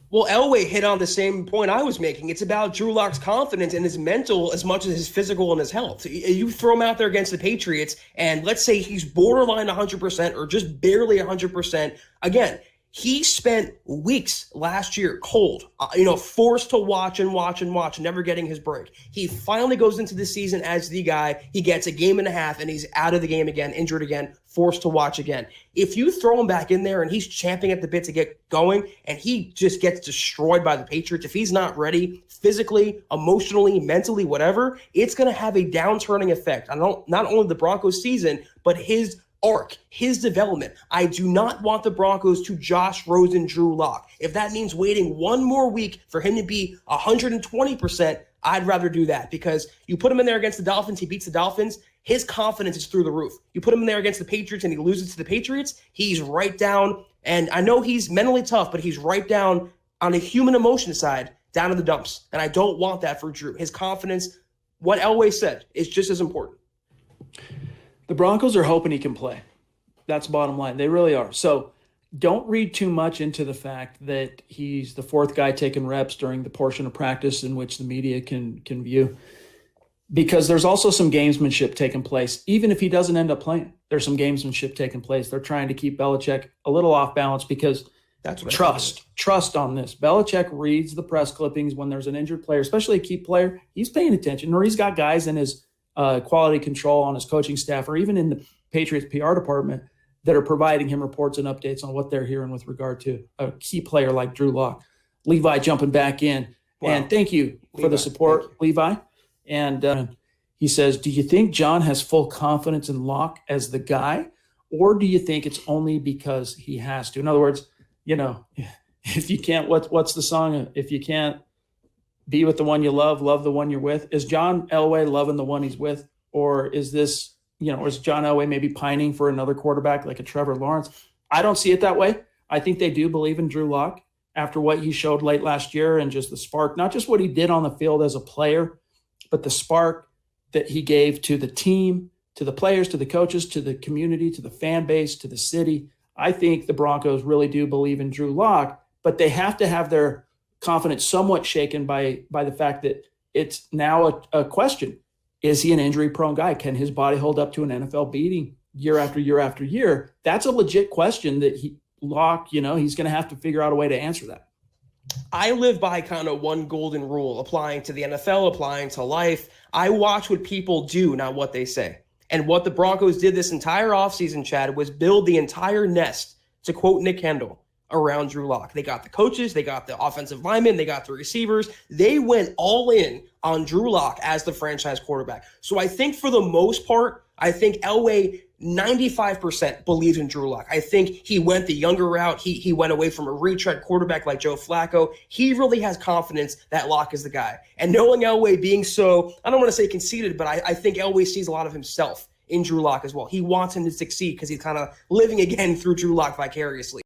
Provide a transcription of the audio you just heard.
Well, Elway hit on the same point I was making. It's about Drew Lock's confidence and his mental as much as his physical and his health. You throw him out there against the Patriots, and let's say he's borderline 100% or just barely 100%. Again, he spent weeks last year cold, forced to watch, never getting his break. He finally goes into the season as the guy. He gets a game and a half, and he's out of the game again, injured again, forced to watch again. If you throw him back in there and he's champing at the bit to get going, and he just gets destroyed by the Patriots, if he's not ready physically, emotionally, mentally, whatever, it's going to have a downturning effect on not only the Broncos season, but his arc, his development. I do not want the Broncos to Josh Rosen Drew Lock. If that means waiting one more week for him to be 120%, I'd rather do that, because you put him in there against the Dolphins, he beats the Dolphins, his confidence is through the roof. You put him in there against the Patriots and he loses to the Patriots, he's right down, and I know he's mentally tough, but he's right down on a human emotion side, down in the dumps. And I don't want that for Drew. His confidence, what Elway said, is just as important. The Broncos are hoping he can play. That's bottom line. They really are. So don't read too much into the fact that he's the fourth guy taking reps during the portion of practice in which the media can view, because there's also some gamesmanship taking place. Even if he doesn't end up playing, there's some gamesmanship taking place. They're trying to keep Belichick a little off balance, because that's what trust on this. Belichick reads the press clippings when there's an injured player, especially a key player. He's paying attention, or he's got guys in his quality control on his coaching staff, or even in the Patriots PR department, that are providing him reports and updates on what they're hearing with regard to a key player like Drew Lock. Levi jumping back in. Wow. And thank you for the support, Levi. And he says, do you think John has full confidence in Lock as the guy, or do you think it's only because he has to? In other words, if you can't, what's the song? If you can't be with the one you love the one you're with. Is John Elway loving the one he's with? Or is this, is John Elway maybe pining for another quarterback like a Trevor Lawrence? I don't see it that way. I think they do believe in Drew Lock after what he showed late last year, and just the spark, not just what he did on the field as a player, but the spark that he gave to the team, to the players, to the coaches, to the community, to the fan base, to the city. I think the Broncos really do believe in Drew Lock, but they have to have their confidence somewhat shaken by the fact that it's now a question. Is he an injury-prone guy? Can his body hold up to an NFL beating year after year after year? That's a legit question that he's going to have to figure out a way to answer that. I live by kind of one golden rule, applying to the NFL, applying to life. I watch what people do, not what they say. And what the Broncos did this entire offseason, Chad, was build the entire nest, to quote Nick Kendall, around Drew Lock. They got the coaches, they got the offensive linemen, they got the receivers. They went all in on Drew Lock as the franchise quarterback. So I think for the most part, I think Elway 95% believes in Drew Lock. I think he went the younger route. He went away from a retread quarterback like Joe Flacco. He really has confidence that Lock is the guy. And knowing Elway being so, I don't want to say conceited, but I think Elway sees a lot of himself in Drew Lock as well. He wants him to succeed because he's kind of living again through Drew Lock vicariously.